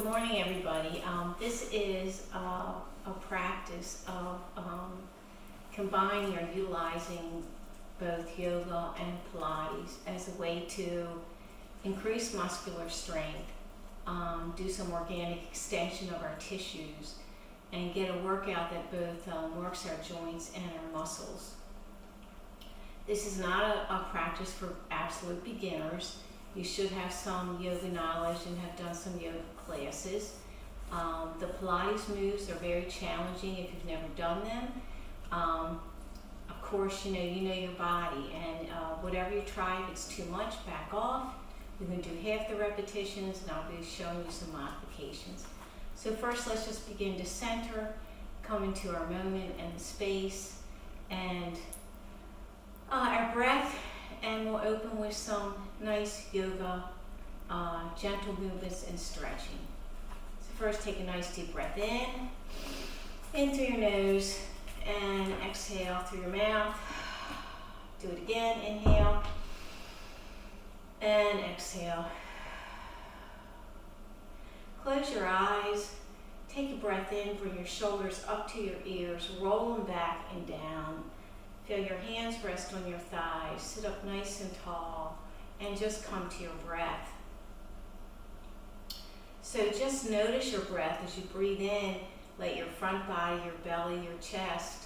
Good morning, everybody. This is a practice of combining or utilizing both yoga and Pilates as a way to increase muscular strength, do some organic extension of our tissues, and get a workout that both works our joints and our muscles. This is not a practice for absolute beginners. You should have some yoga knowledge and have done some yoga classes. The Pilates moves are very challenging if you've never done them. Of course, you know your body, and whatever you try, if it's too much, back off. We're going to do half the repetitions, and I'll be showing you some modifications. So first, let's just begin to center, come into our moment and the space, and our breath, and we'll open with some nice yoga, gentle movements and stretching. So first, take a nice deep breath in through your nose, and exhale through your mouth. Do it again, inhale, and exhale. Close your eyes, take a breath in, bring your shoulders up to your ears, roll them back and down. Feel your hands rest on your thighs, sit up nice and tall, and just come to your breath. So just notice your breath as you breathe in. Let your front body, your belly, your chest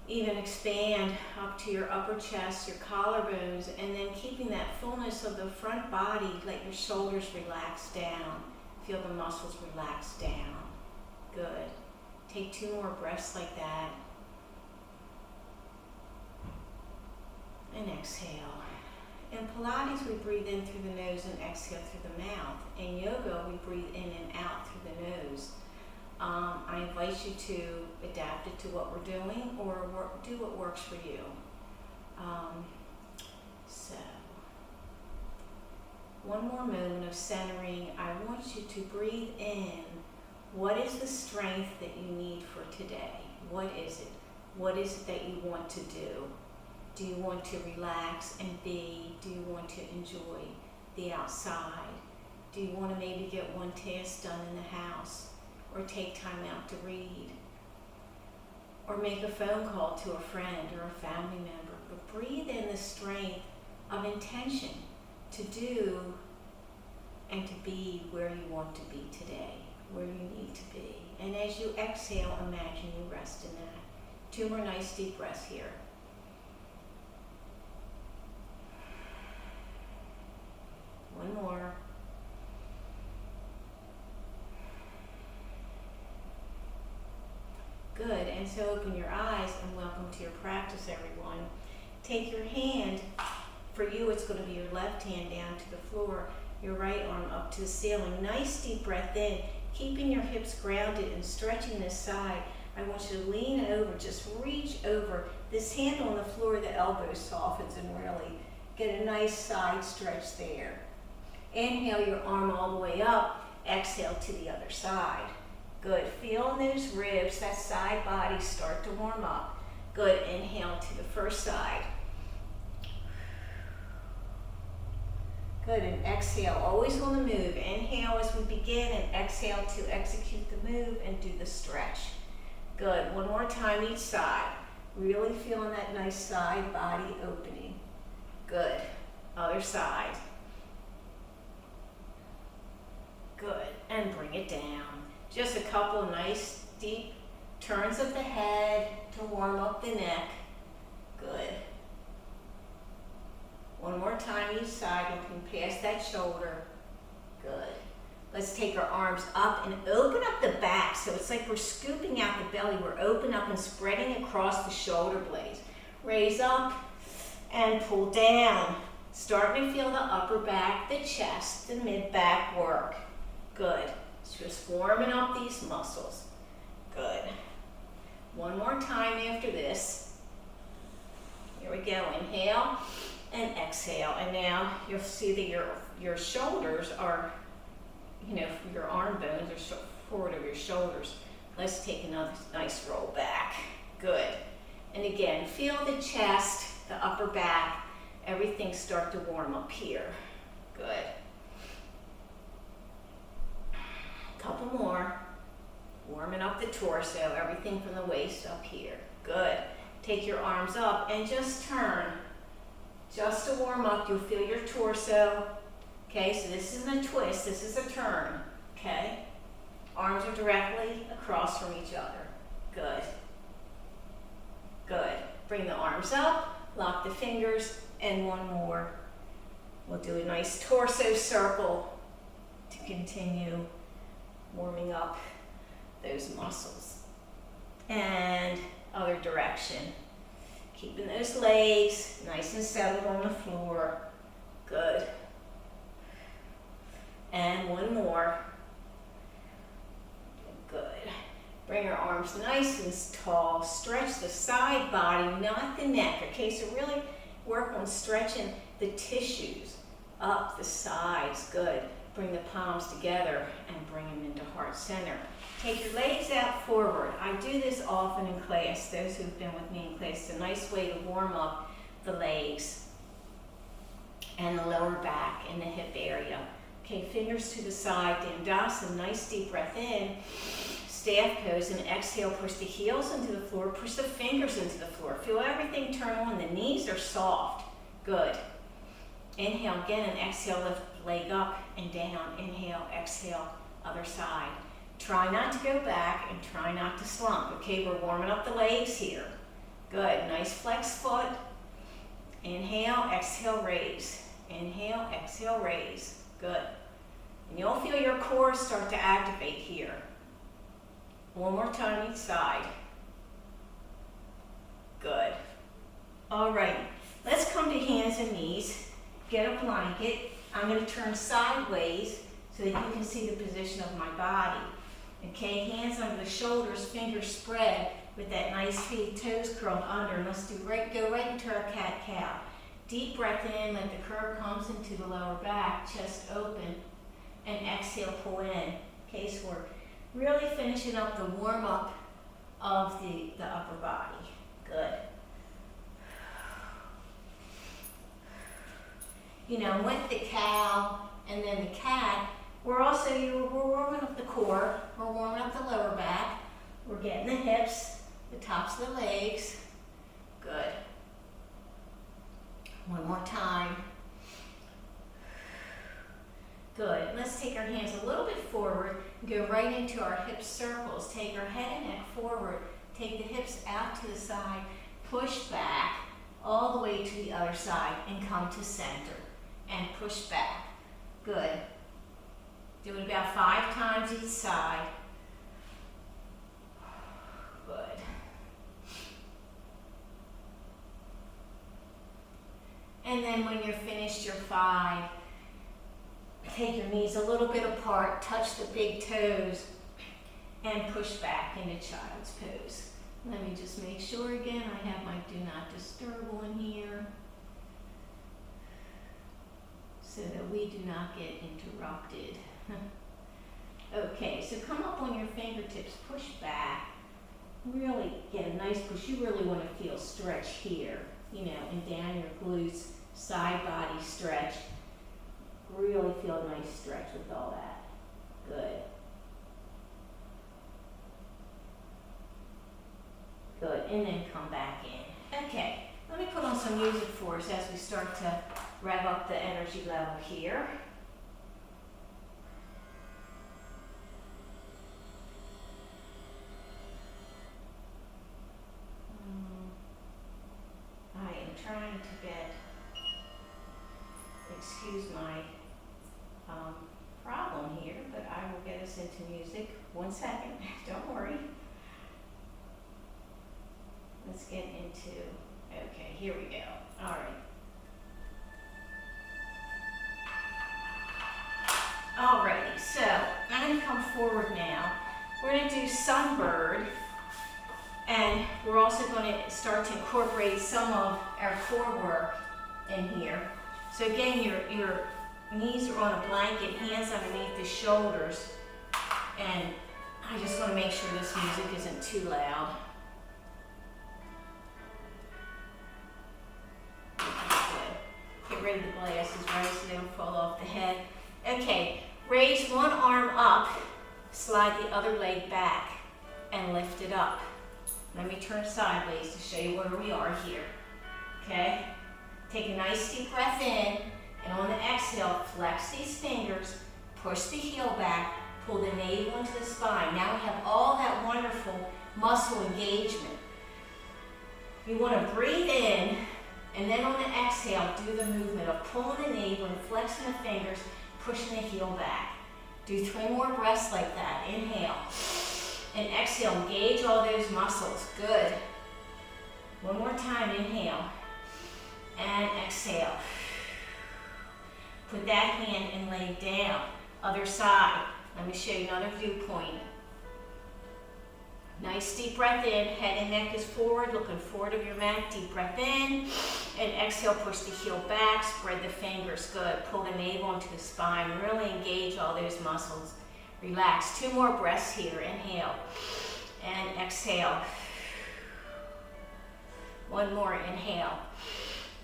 even expand up to your upper chest, your collarbones, and then keeping that fullness of the front body, let your shoulders relax down. Feel the muscles relax down. Good. Take 2 more breaths like that. And exhale. In Pilates, we breathe in through the nose and exhale through the mouth. In yoga, we breathe in and out through the nose. I invite you to adapt it to what we're doing, or do what works for you. So, one more moment of centering. I want you to breathe in. What is the strength that you need for today? What is it? What is it that you want to do? Do you want to relax and be? Do you want to enjoy the outside? Do you want to maybe get one task done in the house, or take time out to read, or make a phone call to a friend or a family member? But breathe in the strength of intention to do and to be where you want to be today, where you need to be. And as you exhale, imagine you rest in that. 2 more nice deep breaths here. One more. Good, and so open your eyes and welcome to your practice, everyone. Take your hand, for you it's going to be your left hand down to the floor, your right arm up to the ceiling. Nice deep breath in, keeping your hips grounded and stretching this side. I want you to lean over, just reach over. This hand on the floor, the elbow softens, and really get a nice side stretch there. Inhale your arm all the way up, exhale to the other side. Good, feel in those ribs, that side body start to warm up. Good, inhale to the first side. Good, and exhale, always on the move. Inhale as we begin, and exhale to execute the move and do the stretch. Good, one more time each side. Really feeling that nice side body opening. Good, other side. Good, and bring it down. Just a couple of nice deep turns of the head to warm up the neck. Good. One more time each side, looking past that shoulder. Good. Let's take our arms up and open up the back. So it's like we're scooping out the belly. We're open up and spreading across the shoulder blades. Raise up and pull down. Starting to feel the upper back, the chest, the mid-back work. Good. It's just warming up these muscles. Good. One more time after this. Here we go. Inhale and exhale. And now you'll see that your shoulders are, your arm bones are forward of your shoulders. Let's take another nice roll back. Good. And again, feel the chest, the upper back, everything start to warm up here. Good. couple more. Warming up the torso, everything from the waist up here. Good. Take your arms up and just turn. Just to warm up, you'll feel your torso. Okay, so this isn't a twist, this is a turn. Okay? Arms are directly across from each other. Good. Good. Bring the arms up, lock the fingers, and one more. We'll do a nice torso circle to continue warming up those muscles. And other direction. Keeping those legs nice and settled on the floor. Good. And one more. Good. Bring your arms nice and tall. Stretch the side body, not the neck. Okay, so really work on stretching the tissues up the sides. Good. Bring the palms together and bring them into heart center. Take your legs out forward. I do this often in class. Those who've been with me in class, it's a nice way to warm up the legs and the lower back and the hip area. Okay, fingers to the side, Dandasana, nice deep breath in. Staff pose, and exhale, push the heels into the floor, push the fingers into the floor. Feel everything turn on, the knees are soft. Good. Inhale again and exhale, lift leg up and down. Inhale, exhale, other side. Try not to go back and try not to slump. Okay, we're warming up the legs here. Good, nice flex foot. Inhale, exhale, raise. Inhale, exhale, raise. Good. And you'll feel your core start to activate here. One more time each side. Good. All right, let's come to hands and knees. Get a blanket. I'm going to turn sideways so that you can see the position of my body. Okay, hands under the shoulders, fingers spread with that nice feet, toes curled under. And let's go right into our cat-cow. Deep breath in, let the curve comes into the lower back, chest open, and exhale, pull in. Okay, so we're really finishing up the warm-up of the upper body. Good. You know, with the cow and then the cat, we're warming up the core, we're warming up the lower back, we're getting the hips, the tops of the legs. Good. One more time. Good. Let's take our hands a little bit forward and go right into our hip circles. Take our head and neck forward. Take the hips out to the side. Push back all the way to the other side and come to center. And push back. Good. Do it about 5 times each side. Good. And then when you're finished your 5, take your knees a little bit apart, touch the big toes, and push back into child's pose. Let me just make sure again I have my do not disturb on here so that we do not get interrupted. Okay, so come up on your fingertips, push back, really get a nice push. You really want to feel stretch here, you know, and down your glutes, side body stretch. Really feel a nice stretch with all that. Good. Good, and then come back in. Okay, let me put on some music for us as we start to rev up the energy level here. I am trying to get, excuse my problem here, but I will get us into music. 1 second, don't worry. Let's get into, okay, here we go. All right. Alrighty, so I'm going to come forward now. We're going to do Sunbird, and we're also going to start to incorporate some of our core work in here. So again, your knees are on a blanket, hands underneath the shoulders, and I just want to make sure this music isn't too loud. Get rid of the glasses, right, so they don't fall off the head. Okay, raise one arm up Slide the other leg back and lift it up. Let me turn sideways to show you where we are here. Okay? Take a nice deep breath in, and on the exhale, flex these fingers, push the heel back, pull the navel into the spine. Now we have all that wonderful muscle engagement. You want to breathe in, and then on the exhale, do the movement of pulling the navel and flexing the fingers, pushing the heel back. Do 3 more breaths like that. Inhale. And exhale, engage all those muscles. Good. One more time, inhale. And exhale. Put that hand and leg down. Other side. Let me show you another viewpoint. Nice deep breath in, head and neck is forward, looking forward of your mat. Deep breath in, and exhale, push the heel back, spread the fingers, good. Pull the navel into the spine, really engage all those muscles. Relax, 2 more breaths here. Inhale, and exhale. 1 more, inhale,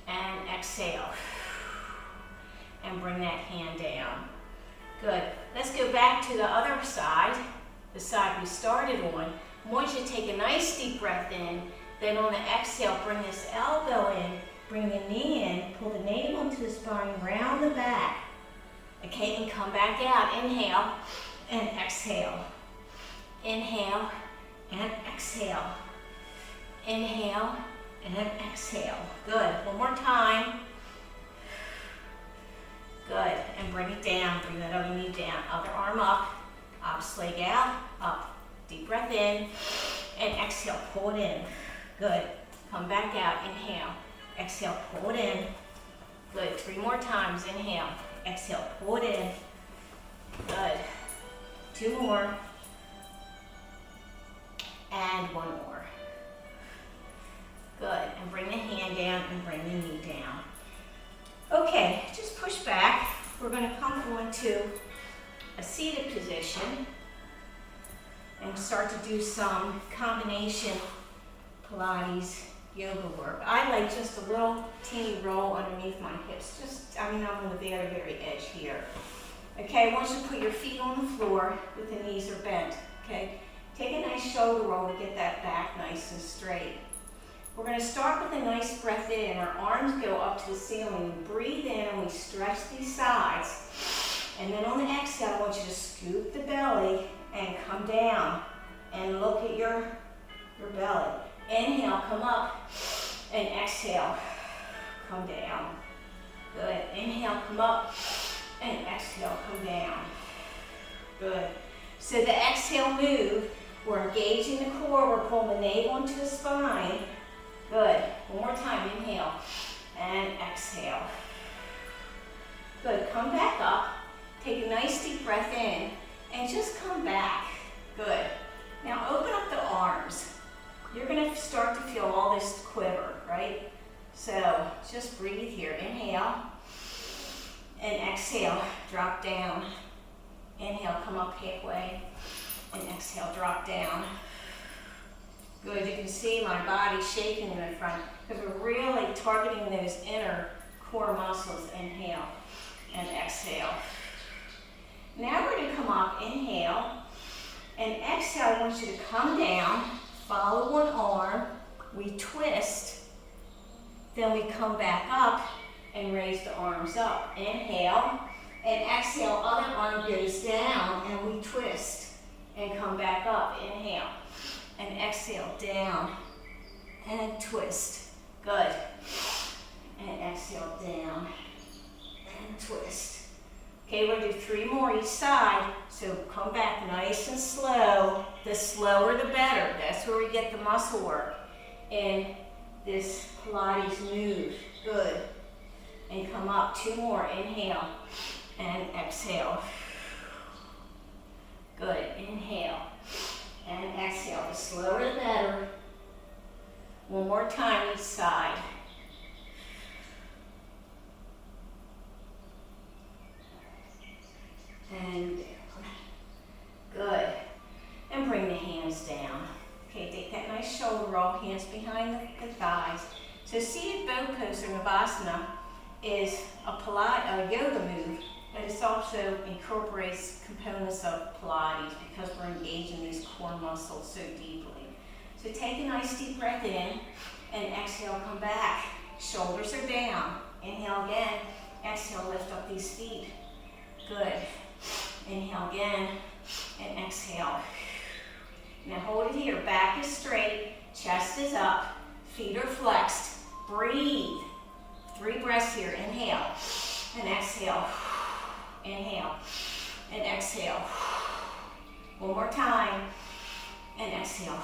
and exhale. And bring that hand down. Good. Let's go back to the other side, the side we started on. I want you to take a nice deep breath in, then on the exhale, bring this elbow in, bring the knee in, pull the navel into the spine, round the back. Okay, and come back out. Inhale and exhale. Inhale and exhale. Inhale and exhale. Good. 1 more time. Good. And bring it down. Bring that other knee down. Other arm up. Opposite leg out. Up. Deep breath in. And exhale. Pull it in. Good. Come back out. Inhale. Exhale. Pull it in. Good. 3 more times. Inhale. Exhale. Pull it in. Good. 2 more. And 1 more. Good. And bring the hand down and bring the knee down. Okay, just push back. We're going to come onto a seated position and start to do some combination Pilates yoga work. I like just a little teeny roll underneath my hips. I'm on the very, very edge here. Okay, I want you to put your feet on the floor with the knees are bent. Okay, take a nice shoulder roll to get that back nice and straight. We're going to start with a nice breath in. Our arms go up to the ceiling. We breathe in and we stretch these sides. And then on the exhale, I want you to scoop the belly and come down and look at your belly. Inhale, come up, and exhale, come down. Good. Inhale, come up, and exhale, come down. Good. So the exhale move, we're engaging the core, we're pulling the navel into the spine. Good. 1 more time. Inhale and exhale. Good. Come back up. Take a nice deep breath in and just come back. Good. Now open up the arms. You're going to start to feel all this quiver, right? So just breathe here. Inhale and exhale. Drop down. Inhale, come up halfway, and exhale, drop down. Good, you can see my body shaking in the front because we're really targeting those inner core muscles. Inhale and exhale. Now we're going to come up, inhale, and exhale. I want you to come down, follow one arm, we twist, then we come back up and raise the arms up. Inhale, and exhale, other arm goes down and we twist and come back up. Inhale. And exhale, down, and twist. Good. And exhale, down, and twist. Okay, we're going to do 3 more each side. So come back nice and slow. The slower the better. That's where we get the muscle work in this Pilates move. Good. And come up. 2 more. Inhale, and exhale. Good. Inhale. And exhale. The slower the better. 1 more time each side. And down. Good. And bring the hands down. Okay, take that nice shoulder roll, hands behind the thighs. So seated bow pose or savasana is a yoga move but it also incorporates components of Pilates because we're engaging these core muscles so deeply. So take a nice deep breath in and exhale, come back. Shoulders are down. Inhale again. Exhale, lift up these feet. Good. Inhale again and exhale. Now hold it here. Back is straight, chest is up, feet are flexed. Breathe. 3 breaths here. Inhale and exhale. Inhale and exhale. One more time and exhale.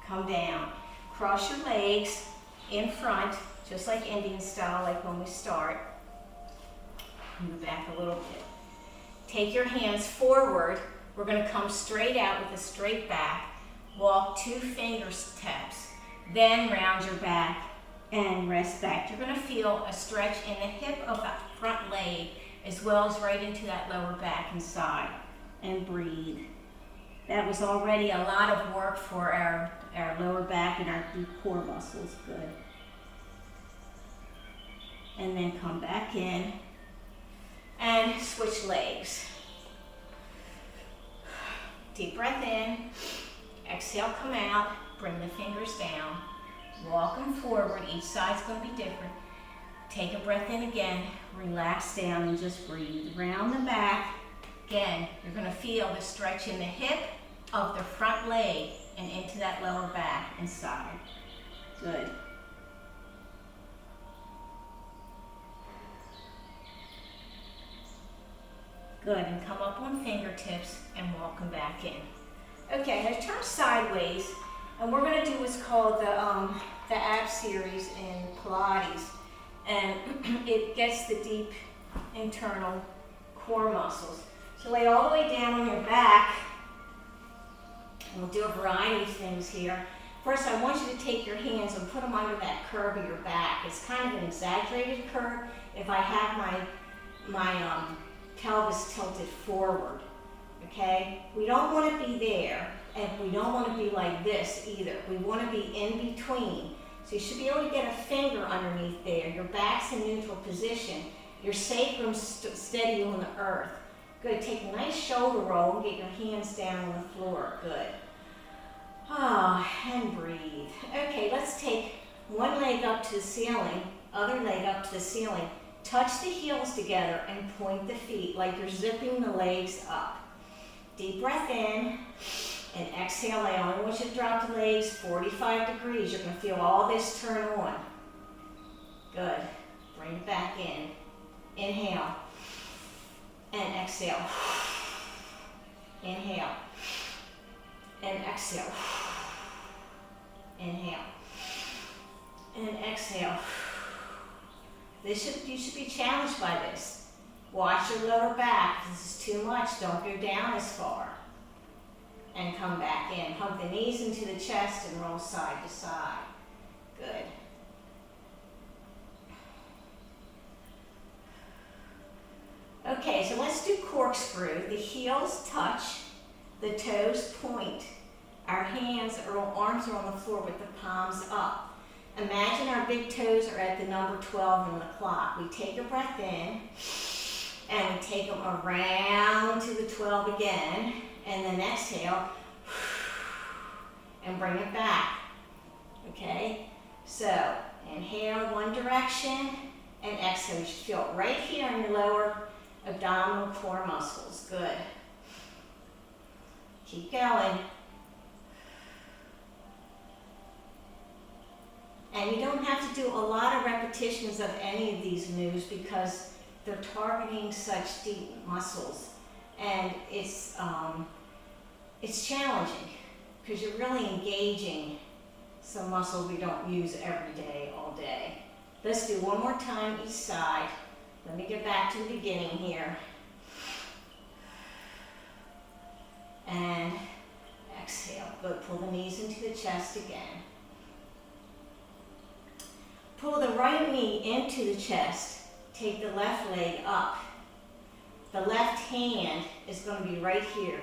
Come down. Cross your legs in front, just like Indian style, like when we start. Move back a little bit. Take your hands forward. We're going to come straight out with a straight back. Walk 2 fingertips. Then round your back and rest back. You're going to feel a stretch in the hip of that front leg as well as right into that lower back and side. And breathe. That was already a lot of work for our lower back and our deep core muscles. Good. And then come back in and switch legs. Deep breath in, exhale, come out, bring the fingers down, walk them forward. Each side's going to be different. Take a breath in again, relax down and just breathe. Round the back. Again, you're going to feel the stretch in the hip of the front leg and into that lower back and side. Good. Good, and come up on fingertips and walk them back in. Okay, now turn sideways, and we're going to do what's called the ab series in Pilates, and it gets the deep internal core muscles. So lay all the way down on your back, and we'll do a variety of things here. First, I want you to take your hands and put them under that curve of your back. It's kind of an exaggerated curve if I have my pelvis tilted forward, okay? We don't want to be there, and we don't want to be like this either. We want to be in between. So you should be able to get a finger underneath there. Your back's in neutral position. Your sacrum's steady on the earth. Good, take a nice shoulder roll and get your hands down on the floor. Good. And breathe. Okay, let's take one leg up to the ceiling, other leg up to the ceiling. Touch the heels together and point the feet like you're zipping the legs up. Deep breath in and exhale. I only want you to drop the legs 45 degrees. You're going to feel all this turn on. Good. Bring it back in. Inhale and exhale. Inhale and exhale. Inhale and exhale. You should be challenged by this. Watch your lower back. If this is too much, don't go down as far. And come back in. Hug the knees into the chest and roll side to side. Good. Okay, so let's do corkscrew. The heels touch, the toes point. Our arms are on the floor with the palms up. Imagine our big toes are at the number 12 on the clock. We take a breath in, and we take them around to the 12 again, and then exhale, and bring it back. Okay? So, inhale one direction, and exhale. You should feel it right here in your lower abdominal core muscles. Good. Keep going. And you don't have to do a lot of repetitions of any of these moves because they're targeting such deep muscles. And it's challenging because you're really engaging some muscles we don't use every day, all day. Let's do one more time each side. Let me get back to the beginning here. And exhale. Good. Pull the knees into the chest again. Pull the right knee into the chest. Take the left leg up. The left hand is going to be right here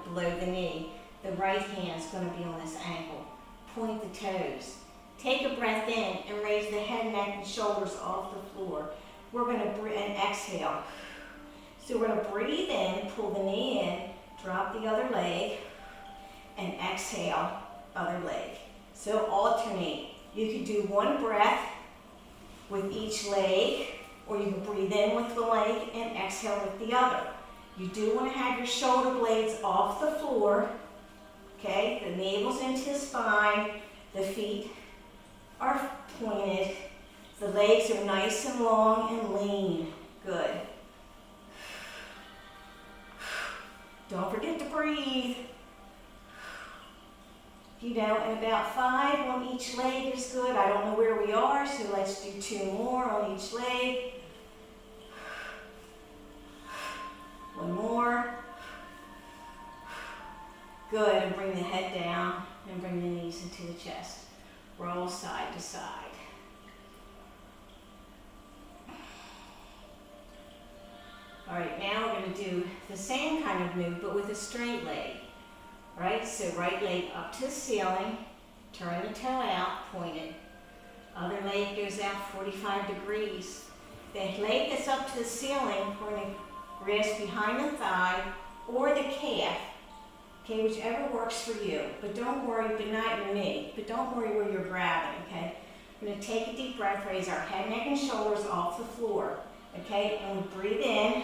below the knee. The right hand is going to be on this ankle. Point the toes. Take a breath in and raise the head, neck, and shoulders off the floor. We're going to and exhale. So we're going to breathe in, pull the knee in, drop the other leg, and exhale, other leg. So alternate. You can do one breath with each leg, or you can breathe in with the leg and exhale with the other. You do want to have your shoulder blades off the floor, okay? The navel's into the spine, the feet are pointed, the legs are nice and long and lean. Good. Don't forget to breathe. You know, and about 5 on each leg is good. I don't know where we are, so let's do 2 more on each leg. 1 more. Good, and bring the head down and bring the knees into the chest. Roll side to side. All right, now we're going to do the same kind of move, but with a straight leg. All right, so right leg up to the ceiling, turn the toe out, point it. Other leg goes out 45 degrees. The leg that's up to the ceiling, we're going to grasp behind the thigh or the calf, okay, whichever works for you. But don't worry, but not your knee. But don't worry where you're grabbing, okay? We're going to take a deep breath, raise our head, neck, and shoulders off the floor, okay? And we breathe in,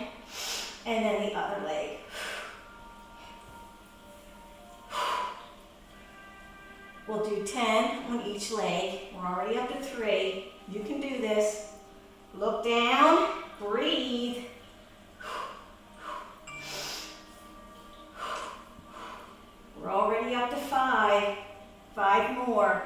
and then the other leg. We'll do 10 on each leg. We're already up to 3. You can do this. Look down, breathe. We're already up to 5. 5 more.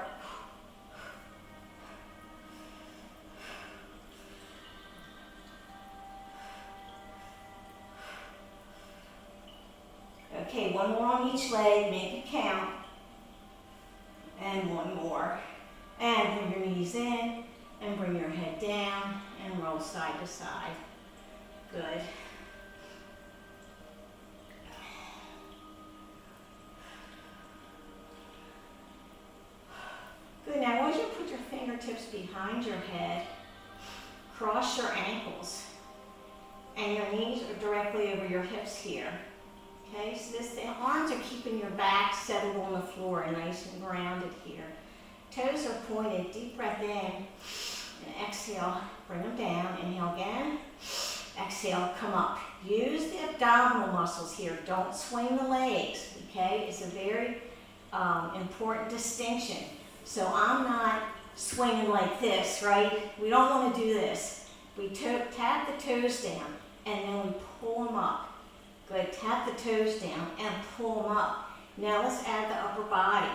Okay, 1 more on each leg, make it count. And 1 more. And bring your knees in, and bring your head down, and roll side to side. Good. Good, now I want you to put your fingertips behind your head, cross your ankles, and your knees are directly over your hips here. Okay, so the arms are keeping your back settled on the floor and nice and grounded here. Toes are pointed, deep breath in, and exhale, bring them down, inhale again, exhale, come up. Use the abdominal muscles here, don't swing the legs, okay? It's a very important distinction. So I'm not swinging like this, right? We don't want to do this. We tap the toes down, and then we pull them up. Good, tap the toes down and pull them up. Now let's add the upper body.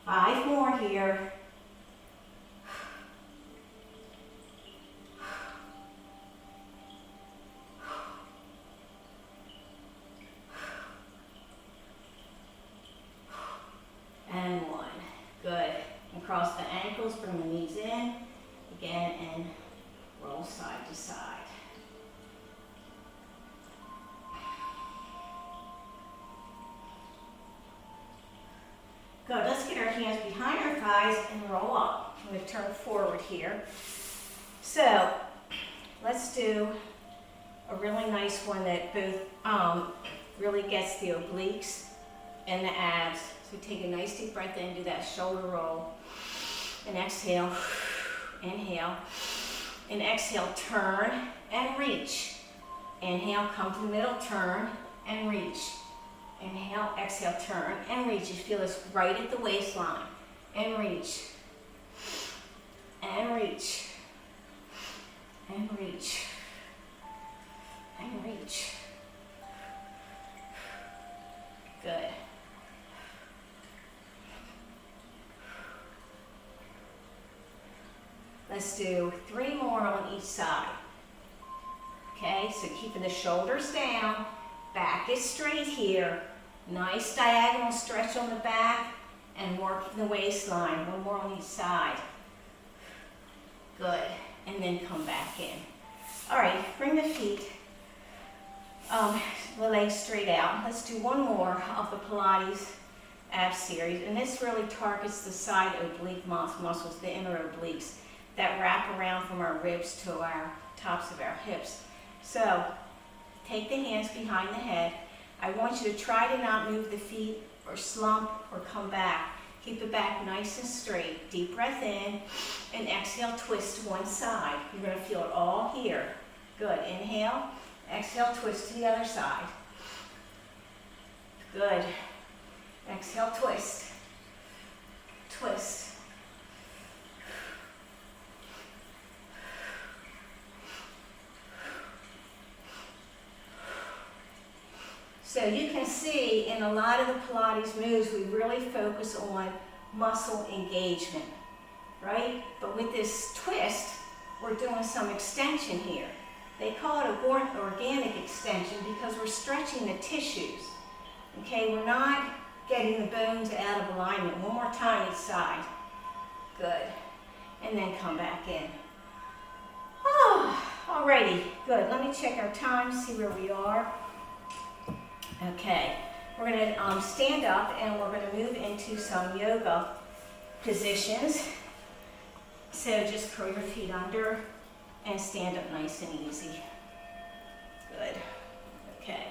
Five more here. And 1. Good. And cross the ankles, bring the knees in. Again, and roll side to side. Good. Let's get our hands behind our thighs and roll up. I'm going to turn forward here. So, let's do a really nice one that both really gets the obliques and the abs. So take a nice deep breath in, do that shoulder roll, and exhale, inhale, and exhale, turn and reach. Inhale, come to the middle, turn and reach. Inhale, exhale, turn and reach. You feel this right at the waistline, and reach, and reach, and reach, and reach. Good. Let's do 3 more on each side. Okay, so keeping the shoulders down, back is straight here. Nice diagonal stretch on the back and working the waistline. 1 more on each side. Good, and then come back in. All right, bring the feet the legs straight out. Let's do one more of the Pilates ab series, and this really targets the side oblique muscles, the inner obliques that wrap around from our ribs to our tops of our hips. So take the hands behind the head. I want you to try to not move the feet or slump or come back. Keep the back nice and straight. Deep breath in and exhale, twist to one side. You're going to feel it all here. Good. Inhale, exhale, twist to the other side. Good. Exhale, twist. Twist. So you can see in a lot of the Pilates moves, we really focus on muscle engagement, right? But with this twist, we're doing some extension here. They call it organic extension because we're stretching the tissues. Okay, we're not getting the bones out of alignment. One more time each side. Good. And then come back in. Oh, alrighty, good. Let me check our time, see where we are. Okay, we're going to stand up and we're going to move into some yoga positions. So just curl your feet under and stand up nice and easy. Good. Okay.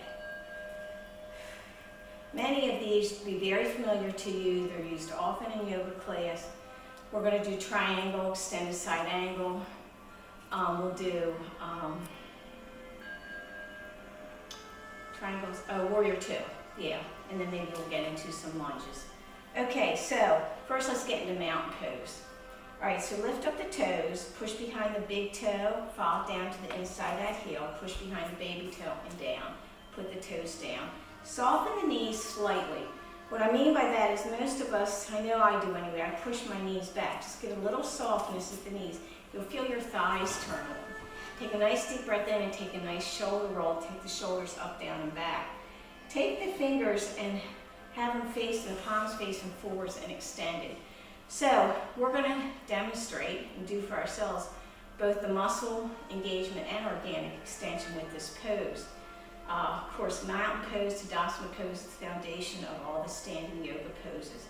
Many of these will be very familiar to you. They're used often in yoga class. We're going to do triangle, extended side angle. We'll do triangles, warrior two, yeah, and then maybe we'll get into some lunges. Okay, so first let's get into mountain pose. All right, so lift up the toes, push behind the big toe, fall down to the inside of that heel, push behind the baby toe and down, put the toes down. Soften the knees slightly. What I mean by that is most of us, I know I do anyway, I push my knees back, just get a little softness at the knees. You'll feel your thighs turn on. Take a nice deep breath in and take a nice shoulder roll. Take the shoulders up, down, and back. Take the fingers and have them facing, the palms facing forwards and extended. So we're going to demonstrate and do for ourselves both the muscle engagement and organic extension with this pose. Of course, mountain pose, Tadasana pose is the foundation of all the standing yoga poses.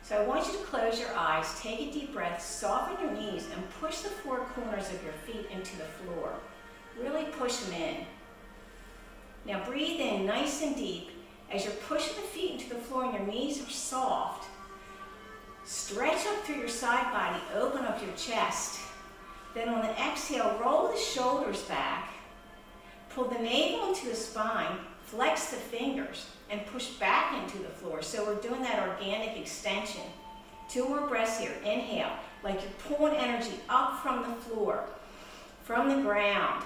So I want you to close your eyes, take a deep breath, soften your knees, and push the four corners of your feet into the floor. Really push them in. Now breathe in nice and deep. As you're pushing the feet into the floor and your knees are soft, stretch up through your side body, open up your chest. Then on the exhale, roll the shoulders back, pull the navel into the spine, flex the fingers, and push back into the floor. So we're doing that organic extension. 2 more breaths here. Inhale, like you're pulling energy up from the floor, from the ground.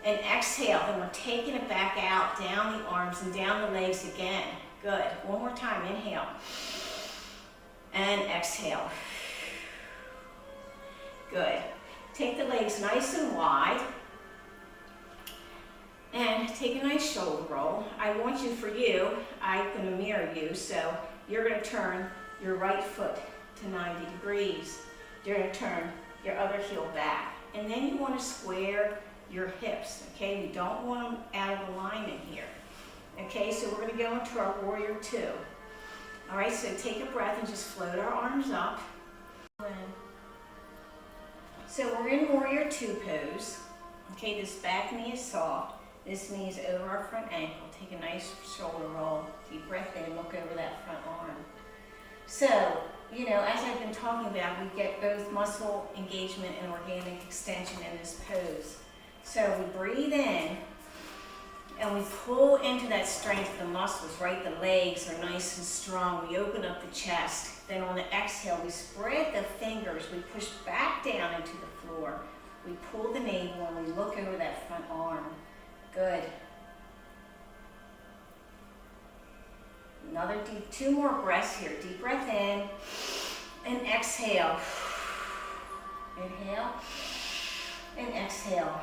And exhale, then we're taking it back out, down the arms and down the legs again. Good. One more time. Inhale. And exhale. Good. Take the legs nice and wide. And take a nice shoulder roll. I want you, for you, I'm going to mirror you, so you're going to turn your right foot to 90 degrees. You're going to turn your other heel back. And then you want to square your hips, okay? We don't want them out of alignment here. Okay, so we're going to go into our warrior two. All right, so take a breath and just float our arms up. So we're in warrior two pose. Okay, this back knee is soft. This knee is over our front ankle. Take a nice shoulder roll. Deep breath in, look over that front arm. So, you know, as I've been talking about, we get both muscle engagement and organic extension in this pose. So we breathe in and we pull into that strength of the muscles, right? The legs are nice and strong. We open up the chest. Then on the exhale, we spread the fingers. We push back down into the floor. We pull the navel and we look over that front arm. Good. Another deep, 2 more breaths here. Deep breath in and exhale. Inhale and exhale.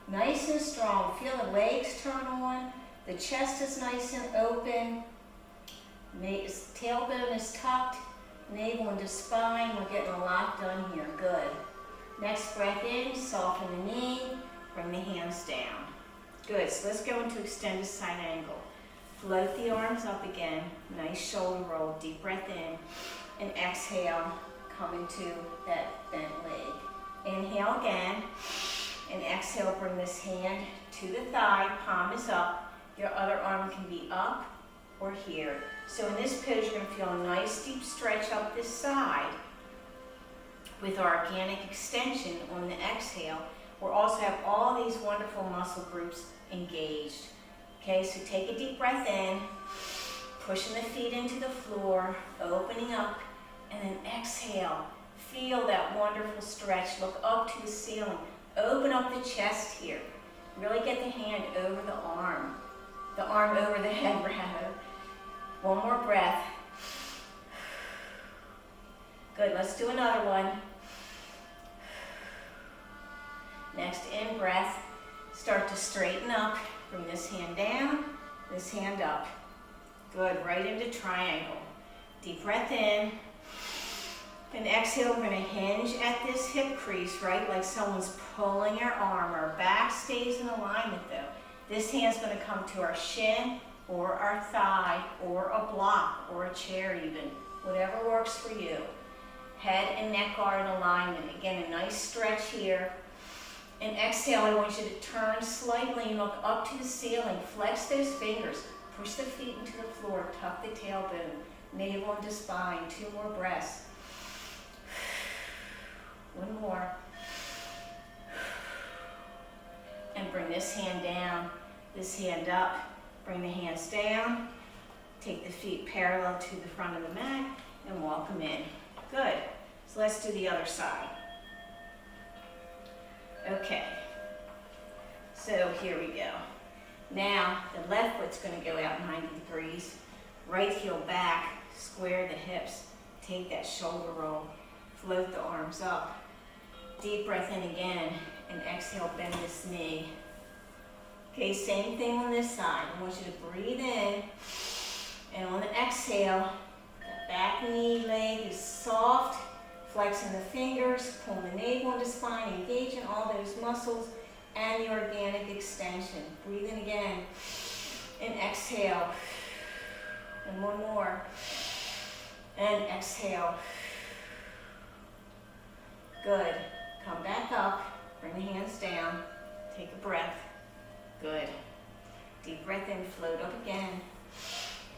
Nice and strong. Feel the legs turn on. The chest is nice and open. Tailbone is tucked. Navel into spine. We're getting a lot done here. Good. Next breath in, soften the knee. Bring the hands down. Good, so let's go into extended side angle. Float the arms up again, nice shoulder roll, deep breath in, and exhale, come into that bent leg. Inhale again, and exhale, bring this hand to the thigh, palm is up, your other arm can be up or here. So in this pose, you're gonna feel a nice deep stretch up this side with our organic extension on the exhale. We'll also have all these wonderful muscle groups engaged. Okay, so take a deep breath in, pushing the feet into the floor, opening up, and then exhale. Feel that wonderful stretch. Look up to the ceiling. Open up the chest here. Really get the hand over the arm over the head rather. One more breath. Good, let's do another one. Next in breath, start to straighten up. Bring this hand down, this hand up. Good, right into triangle. Deep breath in. And exhale, we're gonna hinge at this hip crease, right? Like someone's pulling our arm. Our back stays in alignment though. This hand's gonna come to our shin or our thigh or a block or a chair even. Whatever works for you. Head and neck are in alignment. Again, a nice stretch here. And exhale, I want you to turn slightly and look up to the ceiling. Flex those fingers. Push the feet into the floor. Tuck the tailbone. Navel into spine. 2 more breaths. One more. And bring this hand down, this hand up. Bring the hands down. Take the feet parallel to the front of the mat and walk them in. Good. So let's do the other side. Okay. So here we go. Now the left foot's going to go out 90 degrees. Right heel back, square the hips. Take that shoulder roll. Float the arms up. Deep breath in again, and exhale, bend this knee. Okay, same thing on this side. I want you to breathe in, and on the exhale, the back knee leg is soft, flexing the fingers, pulling the navel into spine, engaging all those muscles, and the organic extension. Breathe in again, and exhale. And one more, and exhale. Good. Come back up, bring the hands down, take a breath. Good. Deep breath in, float up again.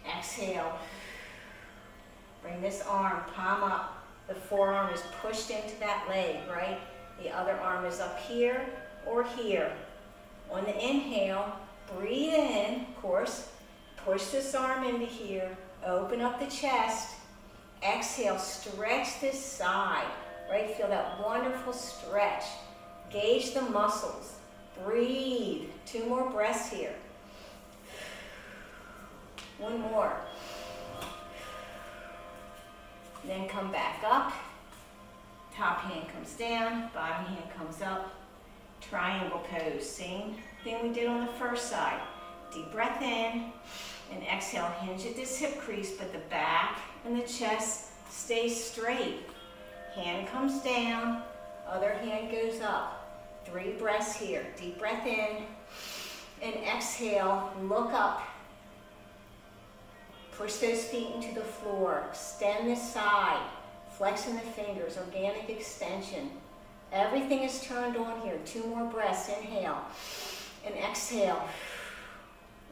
Exhale. Bring this arm, palm up. The forearm is pushed into that leg, right? The other arm is up here or here. On the inhale, breathe in, of course. Push this arm into here. Open up the chest. Exhale, stretch this side. Right, feel that wonderful stretch. Gauge the muscles. Breathe. 2 more breaths here. One more. Then come back up. Top hand comes down, bottom hand comes up. Triangle pose. Same thing we did on the first side. Deep breath in and exhale. Hinge at this hip crease, but the back and the chest stay straight. Hand comes down, other hand goes up. 3 breaths here. Deep breath in and exhale. Look up. Push those feet into the floor. Extend the side. Flexing the fingers. Organic extension. Everything is turned on here. 2 more breaths. Inhale and exhale.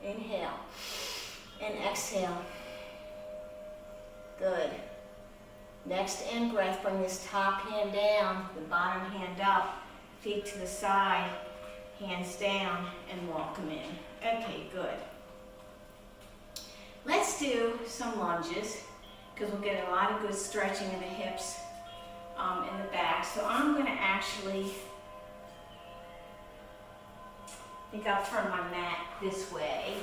Inhale and exhale. Good. Next in breath, bring this top hand down, the bottom hand up, feet to the side, hands down, and walk them in. Okay, good. Let's do some lunges, because we'll get a lot of good stretching in the hips in the back. So I'm going to actually, I think I'll turn my mat this way.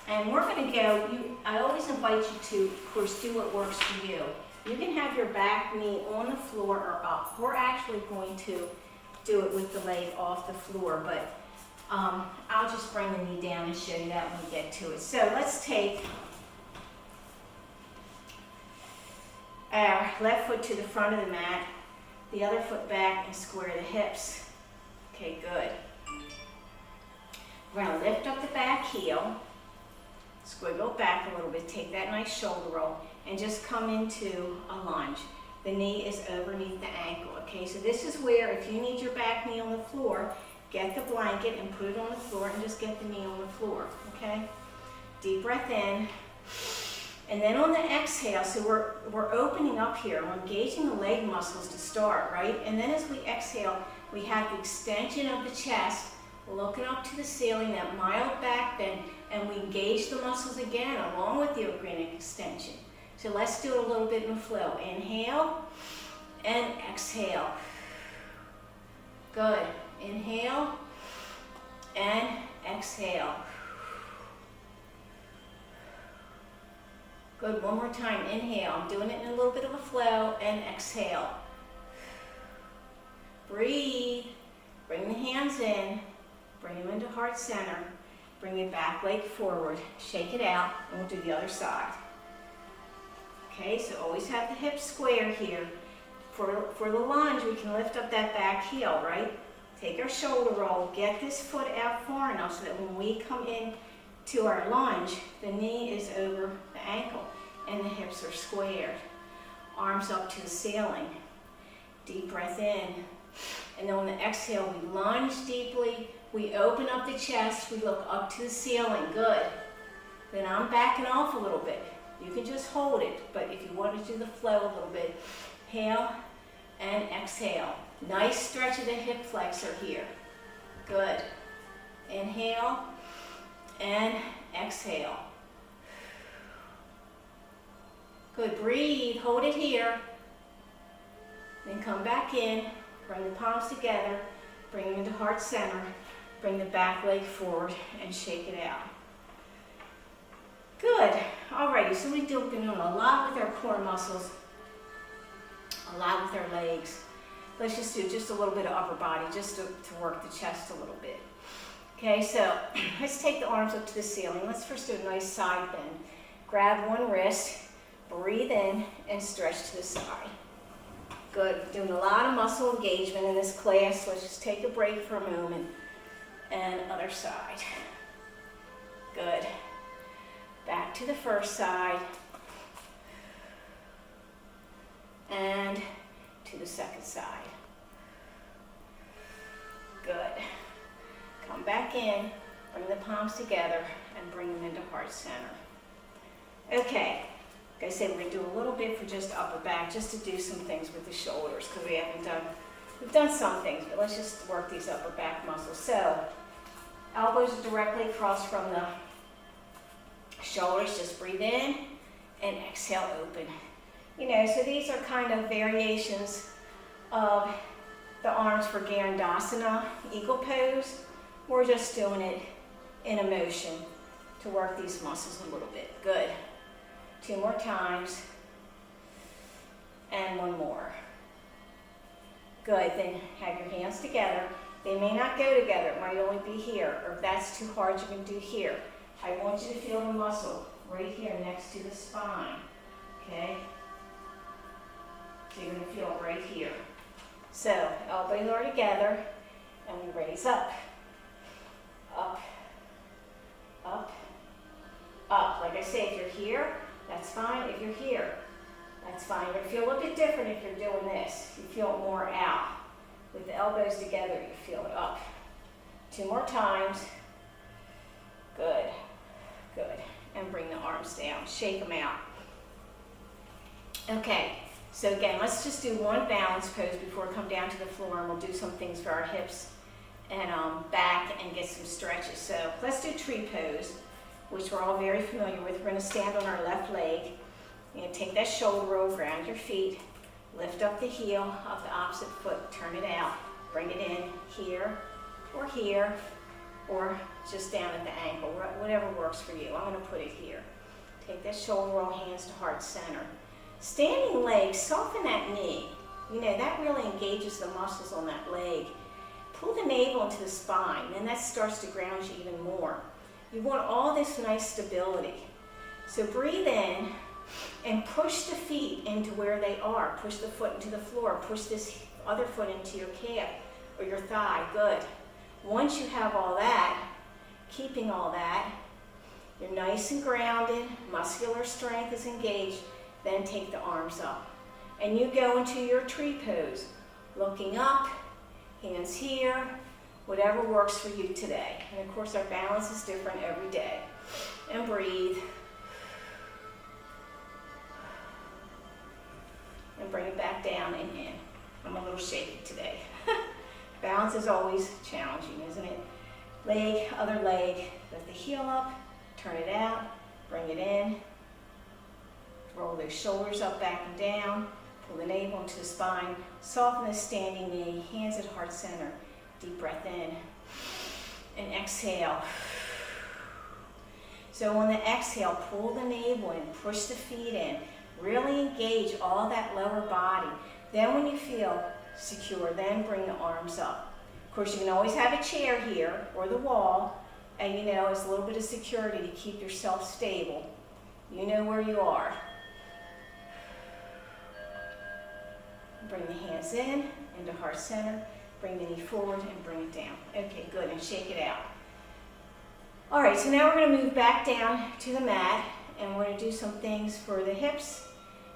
And we're going to go, I always invite you to, of course, do what works for you. You can have your back knee on the floor or up. We're actually going to do it with the leg off the floor, but I'll just bring the knee down and show you that when we get to it. So let's take our left foot to the front of the mat, the other foot back and square the hips. Okay, good. We're gonna lift up the back heel, squiggle it back a little bit, take that nice shoulder roll, and just come into a lunge. The knee is underneath the ankle, okay? So this is where, if you need your back knee on the floor, get the blanket and put it on the floor and just get the knee on the floor, okay? Deep breath in. And then on the exhale, so we're opening up here, we're engaging the leg muscles to start, right? And then as we exhale, we have the extension of the chest, looking up to the ceiling, that mild back bend, and we engage the muscles again along with the organic extension. So let's do it a little bit in flow. Inhale and exhale. Good. Inhale and exhale. Good, one more time, inhale. I'm doing it in a little bit of a flow, and exhale. Breathe, bring the hands in, bring them into heart center, bring your back leg forward, shake it out, and we'll do the other side. Okay, so always have the hips square here. For the lunge, we can lift up that back heel, right? Take our shoulder roll, get this foot out far enough so that when we come in to our lunge, the knee is over the ankle and the hips are squared. Arms up to the ceiling. Deep breath in. And then on the exhale, we lunge deeply. We open up the chest. We look up to the ceiling. Good. Then I'm backing off a little bit. You can just hold it, but if you want to do the flow a little bit, inhale and exhale. Nice stretch of the hip flexor here. Good. Inhale and exhale. Good, breathe, hold it here. Then come back in, bring the palms together, bring them into heart center, bring the back leg forward and shake it out. Good, alrighty, so we're doing a lot with our core muscles, a lot with our legs. Let's just do just a little bit of upper body, just to work the chest a little bit. Okay, so let's take the arms up to the ceiling. Let's first do a nice side bend. Grab one wrist, breathe in, and stretch to the side. Good, we're doing a lot of muscle engagement in this class. Let's just take a break for a moment. And other side. Good. Back to the first side. And to the second side. Good. Come back in, bring the palms together, and bring them into heart center. Okay, like I said, we're going to do a little bit for just upper back, just to do some things with the shoulders, because we've done some things, but let's just work these upper back muscles. So, elbows directly across from the shoulders, just breathe in, and exhale, open. You know, so these are kind of variations of the arms for Garandasana, eagle pose. We're just doing it in a motion to work these muscles a little bit. Good. 2 more times. And 1 more. Good. Then have your hands together. They may not go together. It might only be here. Or if that's too hard, you can do here. I want you to feel the muscle right here next to the spine. Okay? So you're going to feel it right here. So, elbows are together, and we raise up. Up, up, up. Like I say, if you're here, that's fine. If you're here, that's fine. You're going to feel a little bit different if you're doing this. You feel it more out. With the elbows together, you feel it up. 2 more times. Good, good. And bring the arms down. Shake them out. Okay, so again, let's just do one balance pose before we come down to the floor, and we'll do some things for our hips and back and get some stretches. So let's do tree pose, which we're all very familiar with. We're going to stand on our left leg. You're going to take that shoulder roll, ground your feet, lift up the heel of the opposite foot, turn it out, bring it in here, or just down at the ankle, whatever works for you. I'm going to put it here. Take that shoulder roll, hands to heart center. Standing legs, soften that knee. You know, that really engages the muscles on that leg. Pull the navel into the spine, and that starts to ground you even more. You want all this nice stability. So breathe in and push the feet into where they are. Push the foot into the floor. Push this other foot into your calf. or your thigh. Good. Once you have all that, keeping all that, you're nice and grounded, muscular strength is engaged, then take the arms up. And you go into your tree pose, looking up, hands here, whatever works for you today. And of course our balance is different every day. And breathe. And bring it back down and in. I'm a little shaky today. Balance is always challenging, isn't it? Leg, other leg, lift the heel up, turn it out, bring it in. Roll those shoulders up, back and down. Pull the navel into the spine. Soften the standing knee, hands at heart center. Deep breath in. And exhale. So on the exhale, pull the navel in, push the feet in. Really engage all that lower body. Then when you feel secure, then bring the arms up. Of course, you can always have a chair here or the wall, and you know, it's a little bit of security to keep yourself stable. You know where you are. Bring the hands in, into heart center. Bring the knee forward and bring it down. Okay, good, and shake it out. All right, so now we're gonna move back down to the mat, and we're gonna do some things for the hips,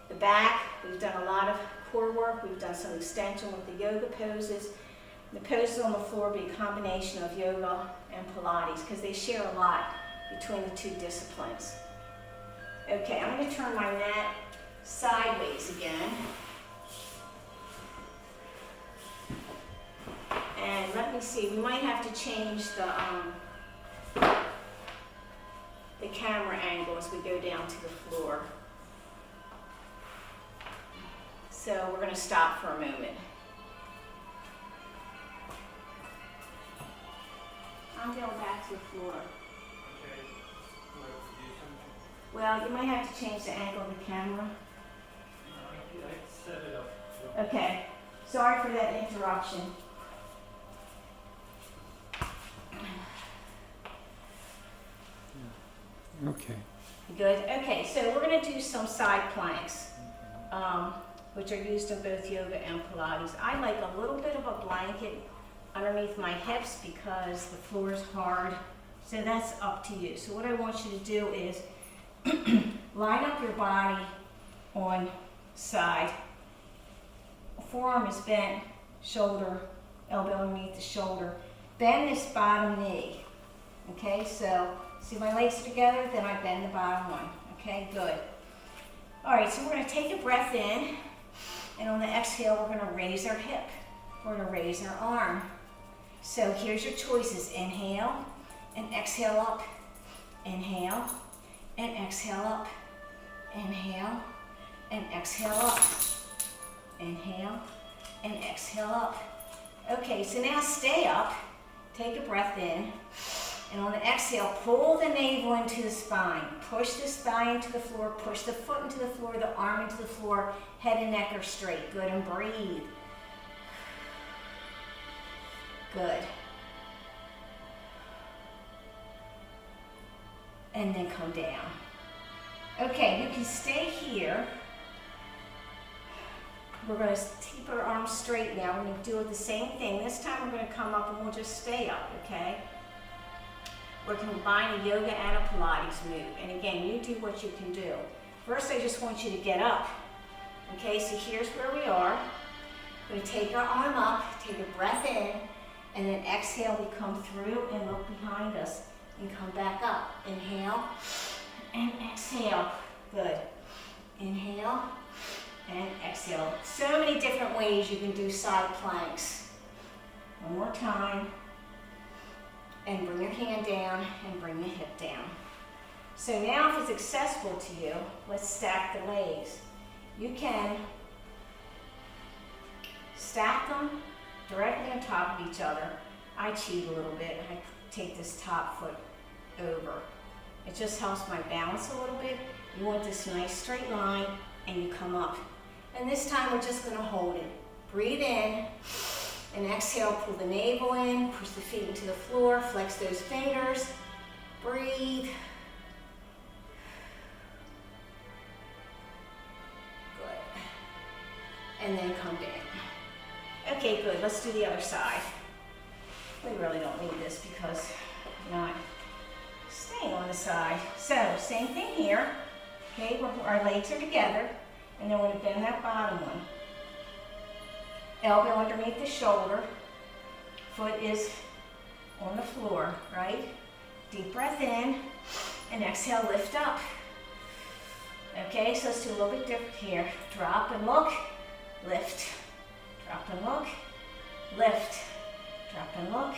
the back. We've done a lot of core work. We've done some extension with the yoga poses. The poses on the floor will be a combination of yoga and Pilates because they share a lot between the two disciplines. Okay, I'm going to turn my mat sideways again. And let me see, we might have to change the camera angle as we go down to the floor. So we're going to stop for a moment. I'm going back to the floor. Okay. Well, you might have to change the angle of the camera. I set it up. Okay. Sorry for that interruption. Okay. Good. Okay, so we're going to do some side planks, which are used in both yoga and Pilates. I like a little bit of a blanket underneath my hips because the floor is hard, so that's up to you. So what I want you to do is line up your body on side. Forearm is bent, shoulder, elbow underneath the shoulder. Bend this bottom knee. Okay, so see my legs are together, then I bend the bottom one. Okay, good. All right, so we're going to take a breath in, and on the exhale, we're going to raise our hip. We're going to raise our arm. So here's your choices. Inhale and exhale up. Inhale and exhale up. Inhale and exhale up. Inhale and exhale up. Okay, so now stay up. Take a breath in. And on the exhale, pull the navel into the spine. Push this thigh into the floor. Push the foot into the floor, the arm into the floor. Head and neck are straight. Good, and breathe. Good. And then come down. Okay, you can stay here. We're going to keep our arms straight now. We're going to do the same thing. This time we're going to come up and we'll just stay up, okay? We're combining a yoga and a Pilates move. And again, you do what you can do. First, I just want you to get up. Okay, so here's where we are. We're going to take our arm up, take a breath in, and then exhale, we come through and look behind us and come back up. Inhale and exhale. Good. Inhale and exhale. So many different ways you can do side planks. One more time. And bring your hand down and bring the hip down. So now if it's accessible to you, let's stack the legs. You can stack them directly on top of each other. I cheat a little bit. I take this top foot over. It just helps my balance a little bit. You want this nice straight line and you come up. And this time we're just going to hold it. Breathe in and exhale, pull the navel in, push the feet into the floor, flex those fingers. Breathe. Good. And then come down. Okay, good. Let's do the other side. We really don't need this because we're not staying on the side. So, same thing here. Okay, our legs are together, and then we're going to bend that bottom one. Elbow underneath the shoulder. Foot is on the floor, right? Deep breath in, and exhale, lift up. Okay, so let's do a little bit different here. Drop and look, lift. Drop and look, lift. Drop and look,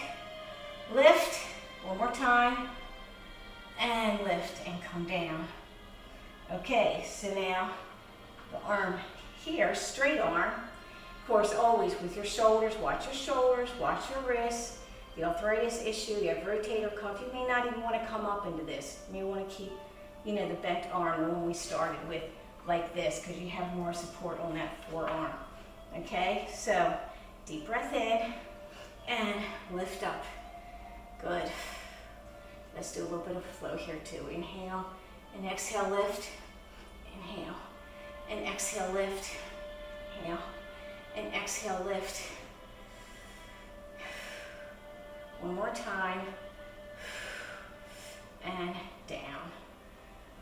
lift. One more time, and lift and come down. Okay, so now the arm here, straight arm. Of course, always with your shoulders, watch your wrists. The arthritis issue, you have rotator cuff, you may not even want to come up into this. You may want to keep, the bent arm, the one we started with, like this, because you have more support on that forearm. Okay, so deep breath in and lift up. Good. Let's do a little bit of flow here too. Inhale and exhale, lift. Inhale and exhale, lift. Inhale and exhale, lift. One more time. And down.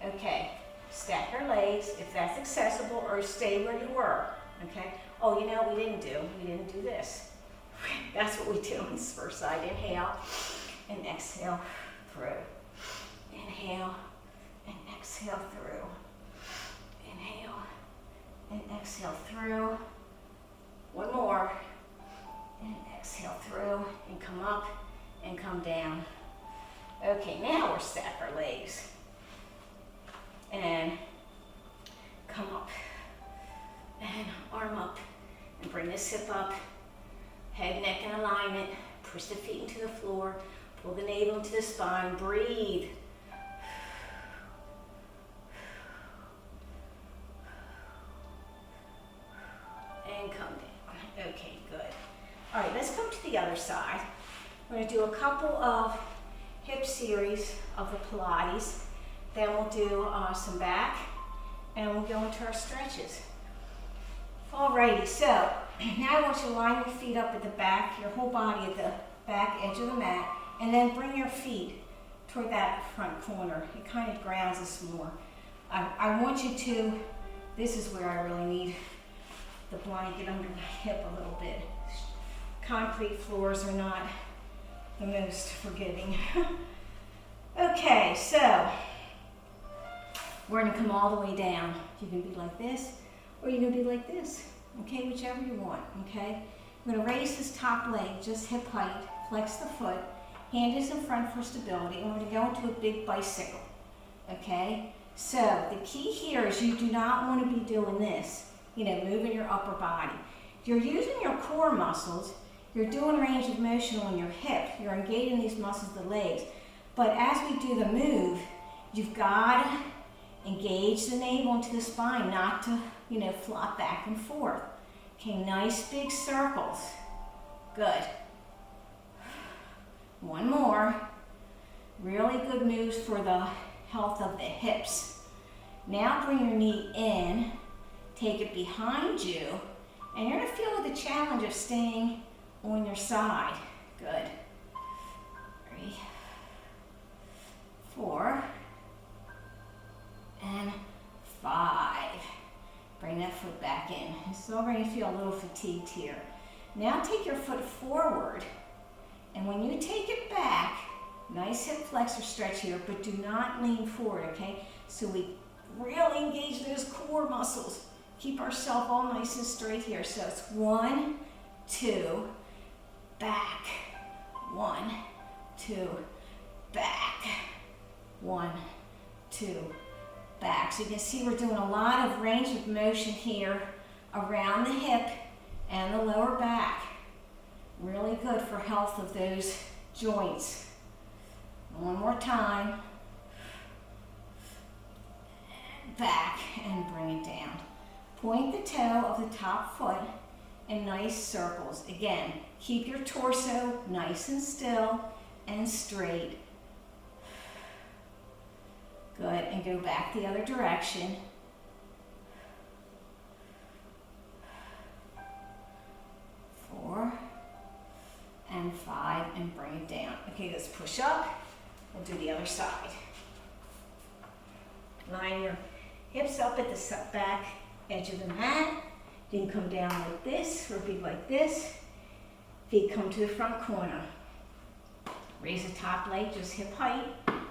Okay, stack your legs if that's accessible, or stay where you were. Okay. Oh, we didn't do this. That's what we do on this first side. Inhale and exhale through. Inhale and exhale through. Inhale and exhale through. One more. And exhale through and come up and come down. Okay, now we'll stack our legs. And come up. And arm up. And bring this hip up. Head, neck in alignment. Push the feet into the floor. Pull the navel into the spine. Breathe. And come down. Okay, good. All right, let's come to the other side. We're going to do a couple of hip series of the Pilates. Then we'll do some back, and we'll go into our stretches. Alrighty, so now I want you to line your feet up at the back, your whole body at the back edge of the mat, and then bring your feet toward that front corner. It kind of grounds us more. I want you to, this is where I really need the blanket under my hip a little bit. Concrete floors are not the most forgiving. Okay, so we're going to come all the way down. You can be like this, or you can be like this. Okay, whichever you want. Okay, I'm going to raise this top leg just hip height, flex the foot, hand is in front for stability, and we're going to go into a big bicycle. Okay, so the key here is you do not want to be doing this, moving your upper body. You're using your core muscles, you're doing range of motion on your hip, you're engaging these muscles of the legs, but as we do the move, you've got to engage the navel into the spine, not to, flop back and forth. Okay, nice big circles. Good. One more. Really good moves for the health of the hips. Now bring your knee in, take it behind you, and you're going to feel the challenge of staying on your side. Good. 3, 4, and 5. Bring that foot back in. It's already feel a little fatigued here. Now take your foot forward, and when you take it back, nice hip flexor stretch here, but do not lean forward, okay? So we really engage those core muscles. Keep ourselves all nice and straight here. So it's 1, 2, back. 1, 2, back. 1, 2, back. So you can see we're doing a lot of range of motion here around the hip and the lower back. Really good for health of those joints. One more time. Back and bring it down. Point the toe of the top foot in nice circles. Again, keep your torso nice and still and straight. Good, and go back the other direction. 4, and bring it down. Okay, let's push up. We'll do the other side. Line your hips up at the back edge of the mat. You can come down like this or be like this. Feet come to the front corner. Raise the top leg just hip height.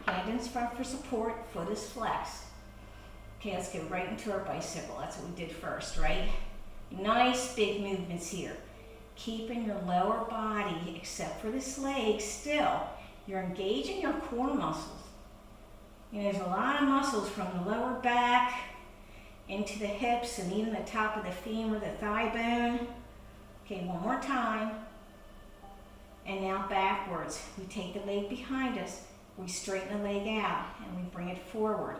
Hand in front for support. Foot is flexed. Okay, let's get right into our bicycle. That's what we did first, right? Nice big movements here. Keeping your lower body, except for this leg, still. You're engaging your core muscles. And there's a lot of muscles from the lower back into the hips and even the top of the femur, the thigh bone. Okay, one more time. And now backwards. We take the leg behind us, we straighten the leg out, and we bring it forward.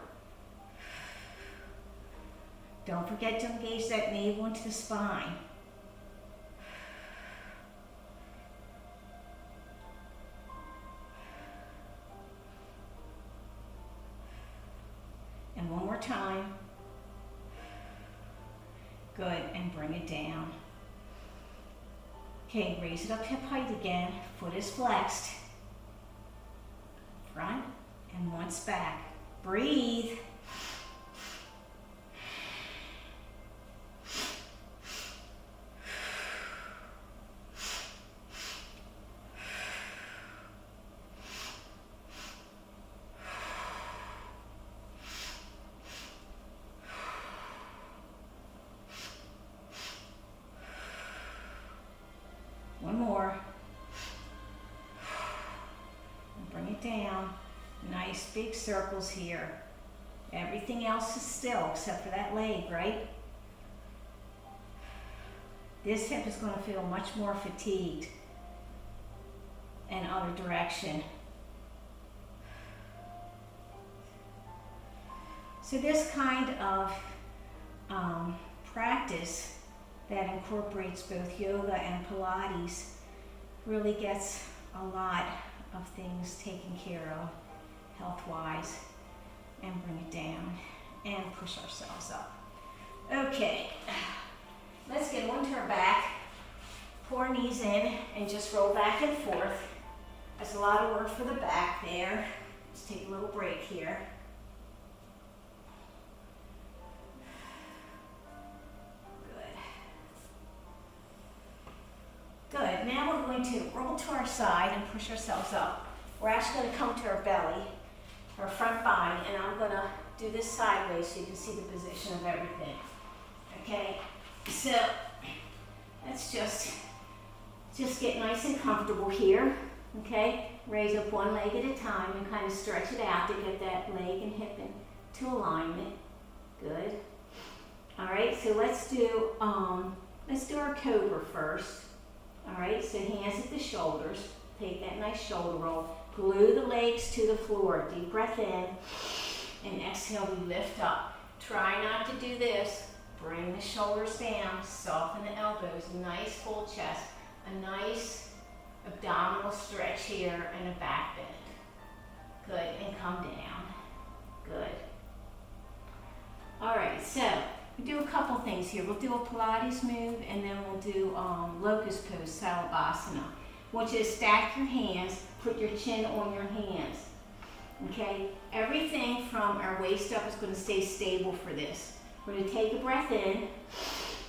Don't forget to engage that navel into the spine. And one more time. Good, and bring it down. Okay, raise it up hip height again. Foot is flexed. Front and once back. Breathe. One more. And bring it down. Nice big circles here. Everything else is still except for that leg, right? This hip is going to feel much more fatigued and other direction. So this kind of practice that incorporates both yoga and Pilates really gets a lot of things taken care of health-wise, and bring it down and push ourselves up. Okay, let's get onto our back, pour knees in and just roll back and forth. That's a lot of work for the back there. Let's take a little break here. Good, now we're going to roll to our side and push ourselves up. We're actually going to come to our belly, our front body, and I'm going to do this sideways so you can see the position of everything. Okay, so let's just get nice and comfortable here. Okay, raise up one leg at a time and kind of stretch it out to get that leg and hip into alignment. Good. All right, so let's do our cobra first. All right, so hands at the shoulders. Take that nice shoulder roll. Glue the legs to the floor. Deep breath in. And exhale, we lift up. Try not to do this. Bring the shoulders down. Soften the elbows. Nice full chest. A nice abdominal stretch here and a back bend. Good, and come down. Good. All right, so we do a couple things here. We'll do a Pilates move, and then we'll do locust pose, savasana. I want you to stack your hands, put your chin on your hands. Okay? Everything from our waist up is going to stay stable for this. We're going to take a breath in,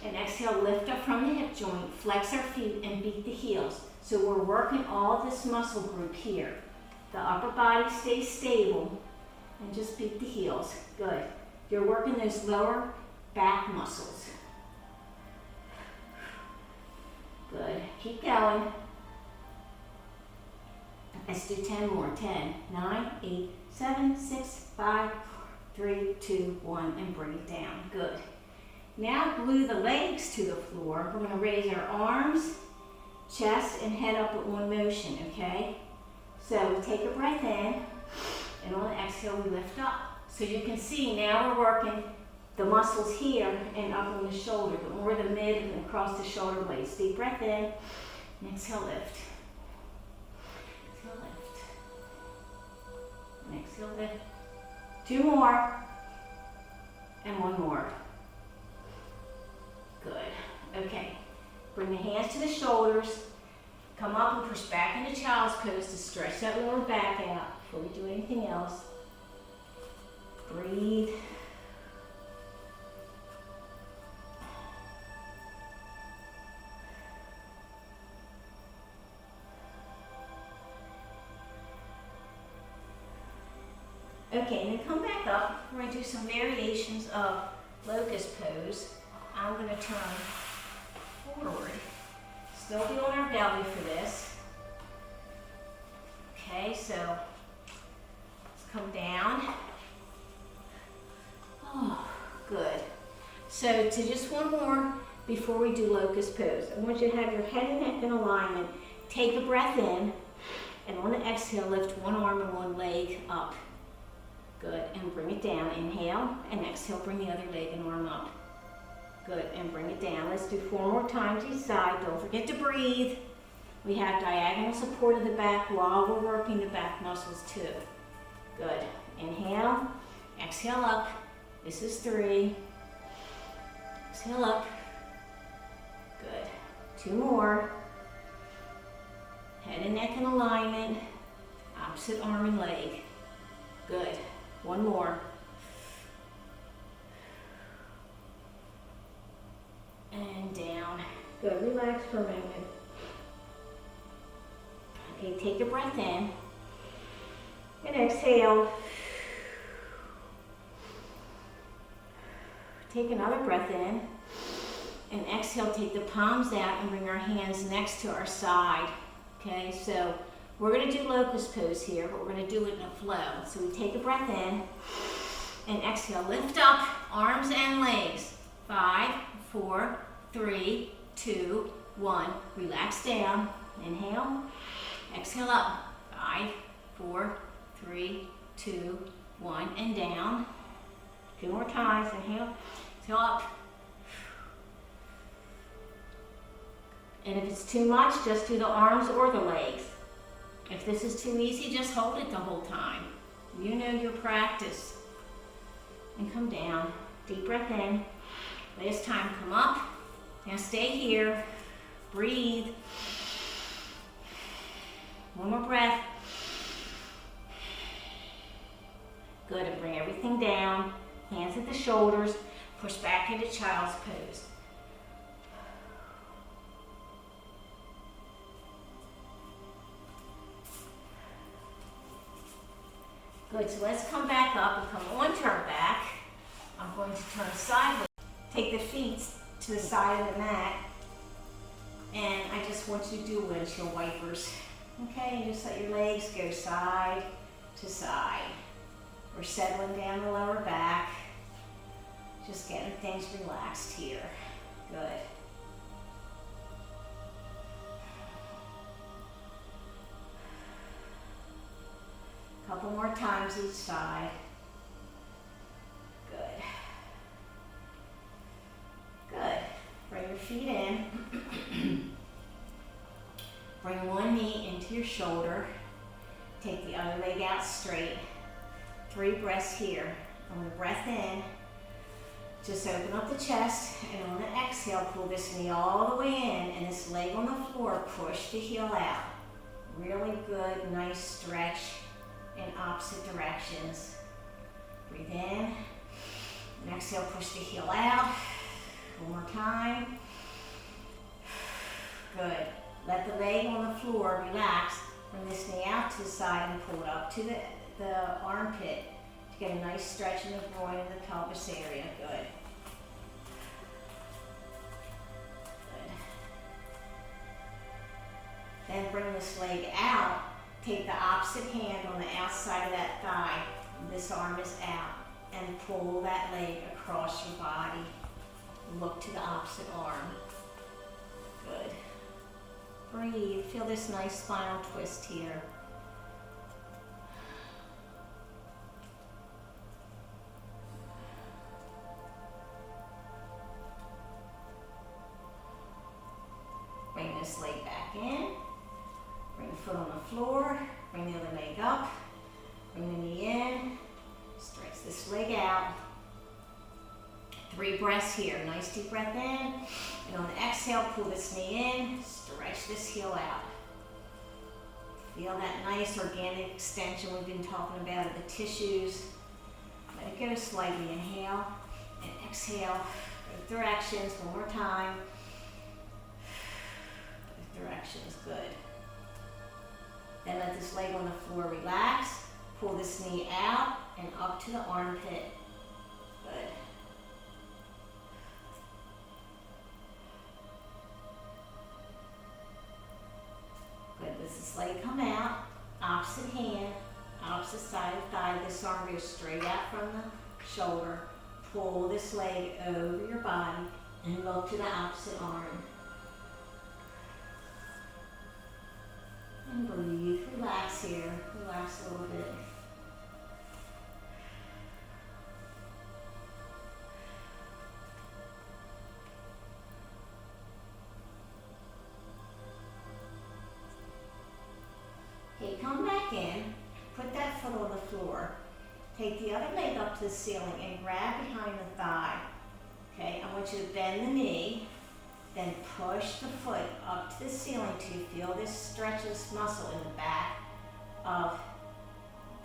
and exhale, lift up from the hip joint, flex our feet, and beat the heels. So we're working all this muscle group here. The upper body stays stable, and just beat the heels. Good. You're working those lower back muscles. Good. Keep going. Let's do 10 more. 10, 9, 8, 7, 6, 5, 3, 2, 1, and bring it down. Good. Now glue the legs to the floor. We're going to raise our arms, chest, and head up in one motion, okay? So we take a breath in, and on the exhale, we lift up. So you can see now we're working the muscles here and up on the shoulder, but more the mid and across the shoulder blades. Deep breath in, and exhale, lift. Exhale, lift. And exhale, lift. 2 more, and 1 more. Good. Okay. Bring the hands to the shoulders. Come up and push back into child's pose to stretch that lower back out before we do anything else. Breathe. Okay, and then come back up. We're going to do some variations of locust pose. I'm going to turn forward. Still be on our belly for this. Okay, so let's come down. Oh, good. So to just one more before we do locust pose. I want you to have your head and neck in alignment. Take a breath in, and on the exhale, lift one arm and one leg up. Good, and bring it down. Inhale, and exhale, bring the other leg and arm up. Good, and bring it down. Let's do 4 more times each side. Don't forget to breathe. We have diagonal support of the back while we're working the back muscles too. Good, inhale, exhale up. This is 3. Exhale up. Good, 2 more. Head and neck in alignment. Opposite arm and leg. Good. 1 more. And down. Good. Relax for a moment. Okay, take a breath in. And exhale. Take another breath in. And exhale, take the palms out and bring our hands next to our side. Okay, so we're going to do locust pose here, but we're going to do it in a flow. So we take a breath in and exhale. Lift up arms and legs. 5, 4, 3, 2, 1. Relax down. Inhale. Exhale up. 5, 4, 3, 2, 1. And down. 2 more times. Inhale. Exhale up. And if it's too much, just do the arms or the legs. If this is too easy, just hold it the whole time. You know your practice. And come down. Deep breath in. Last time, come up. Now stay here. Breathe. 1 more breath. Good, and bring everything down. Hands at the shoulders. Push back into child's pose. Good, so let's come back up and come onto our back. I'm going to turn sideways. Take the feet to the side of the mat. And I just want you to do windshield wipers. Okay, and just let your legs go side to side. We're settling down the lower back. Just getting things relaxed here. Good. Couple more times each side. Good. Good. Bring your feet in. Bring one knee into your shoulder. Take the other leg out straight. 3 breaths here. On the breath in, just open up the chest, and on the exhale, pull this knee all the way in, and this leg on the floor, push the heel out. Really good, nice stretch in opposite directions. Breathe in, and exhale, push the heel out. 1 more time. Good. Let the leg on the floor relax. Bring this knee out to the side and pull it up to the armpit to get a nice stretch in the groin and the pelvis area. Good. Good. Then bring this leg out. Take the opposite hand on the outside of that thigh. This arm is out. And pull that leg across your body. Look to the opposite arm. Good. Breathe. Feel this nice spinal twist here. Bring this leg back in. Bring the foot on the floor. Bring the other leg up. Bring the knee in. Stretch this leg out. 3 breaths here. Nice deep breath in. And on the exhale, pull this knee in. Stretch this heel out. Feel that nice organic extension we've been talking about of the tissues. Let it go slightly. Inhale and exhale. Both directions. One more time. Both directions. Good. Then let this leg on the floor relax. Pull this knee out and up to the armpit. Good. Good. Let this leg come out. Opposite hand, opposite side of thigh. This arm goes straight out from the shoulder. Pull this leg over your body and look to the opposite arm. And breathe. Relax here. Relax a little bit. Okay, come back in. Put that foot on the floor. Take the other leg up to the ceiling and grab behind the thigh. Okay, I want you to bend the knee. Then push the foot up to the ceiling till you feel this stretch of this muscle in the back of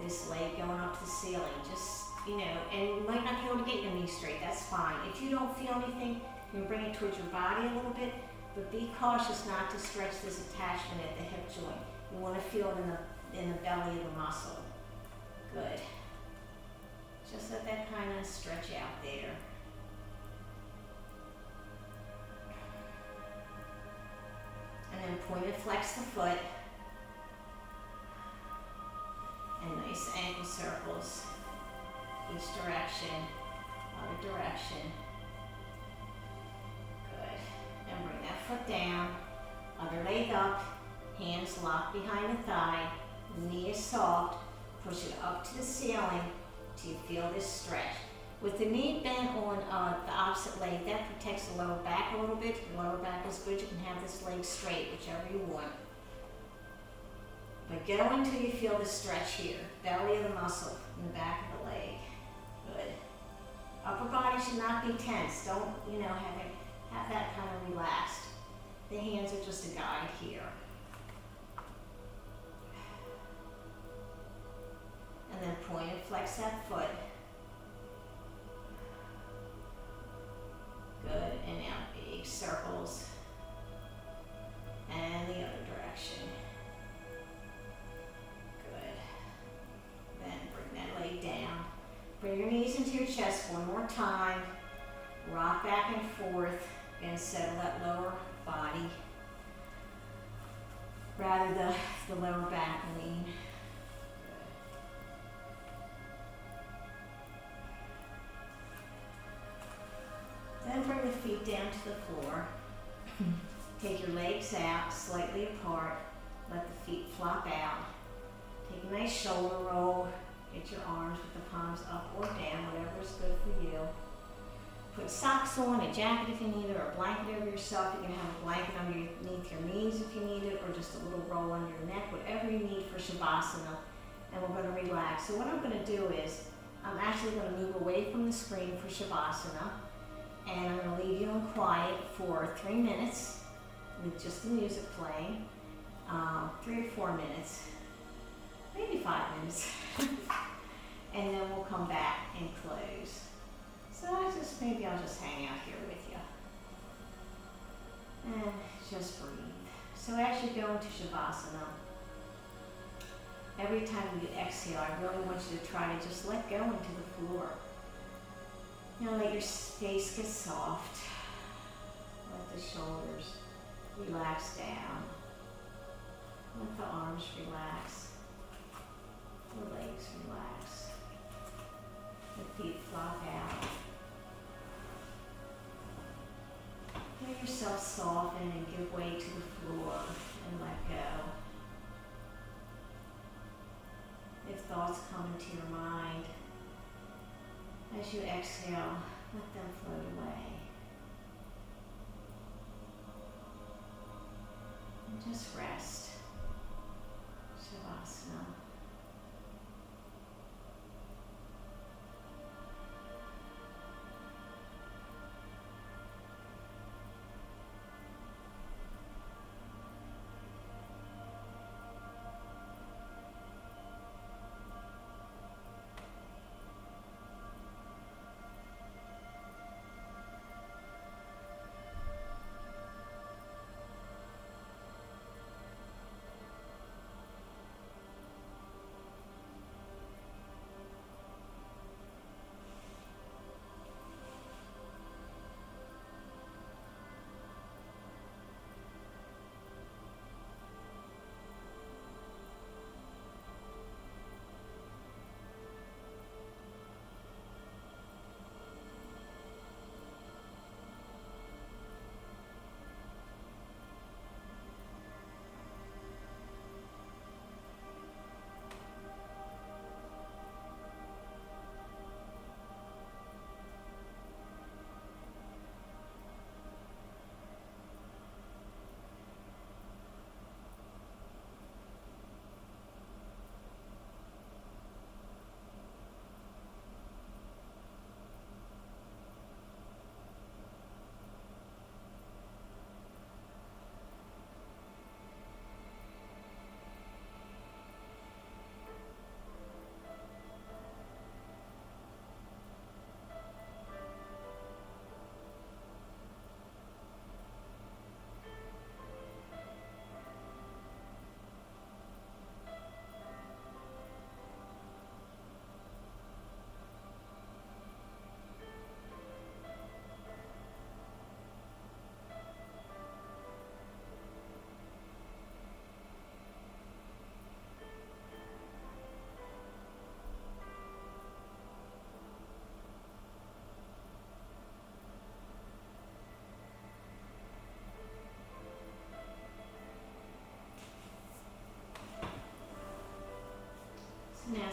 this leg going up to the ceiling. Just, and you might not be able to get your knee straight, that's fine. If you don't feel anything, you can bring it towards your body a little bit, but be cautious not to stretch this attachment at the hip joint. You want to feel it in the belly of the muscle. Good. Just let that kind of stretch out there. And then point and flex the foot. And nice ankle circles. Each direction, other direction. Good. And bring that foot down. Other leg up. Hands locked behind the thigh. Knee is soft. Push it up to the ceiling till you feel this stretch. With the knee bent on the opposite leg, that protects the lower back a little bit. If your lower back is good, you can have this leg straight, whichever you want. But go until you feel the stretch here. Belly of the muscle in the back of the leg. Good. Upper body should not be tense. Don't, have that kind of relaxed. The hands are just a guide here. And then point and flex that foot. Good, and now big circles. And the other direction. Good. Then bring that leg down. Bring your knees into your chest one more time. Rock back and forth and settle that lower body. Rather the lower back, lean. Then bring the feet down to the floor. Take your legs out slightly apart. Let the feet flop out. Take a nice shoulder roll. Get your arms with the palms up or down, whatever is good for you. Put socks on, a jacket if you need it, or a blanket over yourself. You can have a blanket underneath your knees if you need it, or just a little roll under your neck, whatever you need for Shavasana. And we're going to relax. So what I'm going to do is, I'm actually going to move away from the screen for Shavasana. And I'm going to leave you in quiet for 3 minutes with just the music playing. 3 or 4 minutes, maybe 5 minutes. And then we'll come back and close. So maybe I'll just hang out here with you. And just breathe. So as you go into Shavasana, every time you exhale, I really want you to try to just let go into the floor. Let your face get soft. Let the shoulders relax down. Let the arms relax. The legs relax. The feet flop out. Let yourself soften and give way to the floor and let go. If thoughts come into your mind, as you exhale, let them float away. And just rest. Savasana.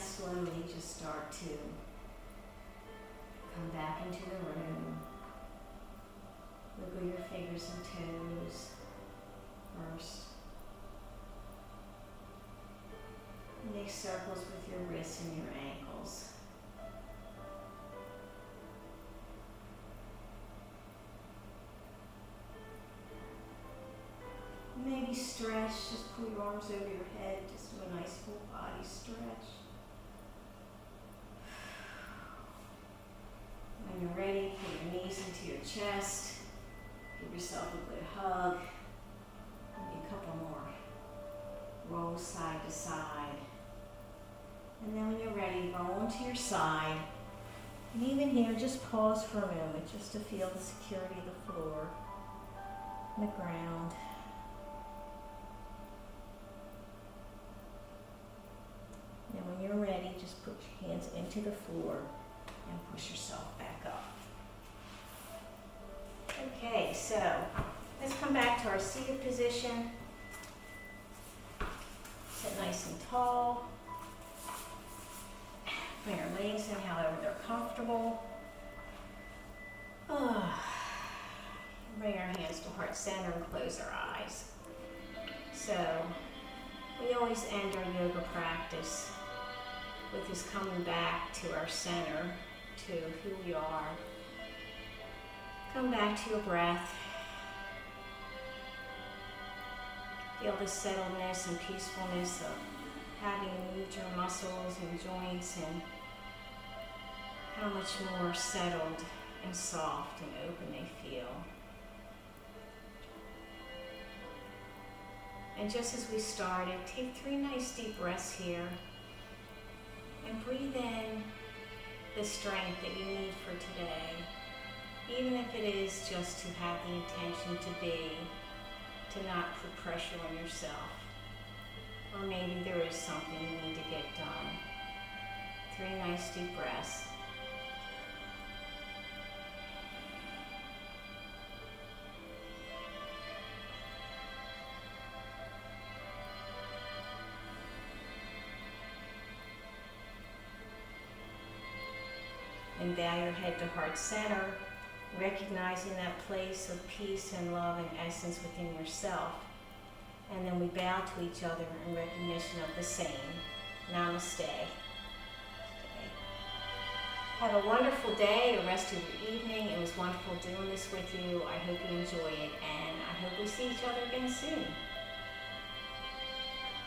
slowly just start to come back into the room. Wiggle your fingers and toes first. Make circles with your wrists and your ankles. Maybe stretch, just pull your arms over your head, just do a nice full body stretch. When you're ready, put your knees into your chest. Give yourself a good hug. Maybe a couple more. Roll side to side. And then when you're ready, roll onto your side. And even here, just pause for a moment just to feel the security of the floor and the ground. And when you're ready, just put your hands into the floor and push yourself back up. Okay, so let's come back to our seated position. Sit nice and tall. Bring your legs in however they're comfortable. Bring our hands to heart center and close our eyes. So we always end our yoga practice with this coming back to our center, to who we are. Come back to your breath. Feel the settledness and peacefulness of having moved your muscles and joints, and how much more settled and soft and open they feel. And just as we started, take 3 nice deep breaths here and breathe in the strength that you need for today. Even if it is just to have the intention to not put pressure on yourself. Or maybe there is something you need to get done. 3 nice deep breaths. And bow your head to heart center, recognizing that place of peace and love and essence within yourself. And then we bow to each other in recognition of the same. Namaste. Have a wonderful day, the rest of your evening. It was wonderful doing this with you. I hope you enjoy it, and I hope we see each other again soon.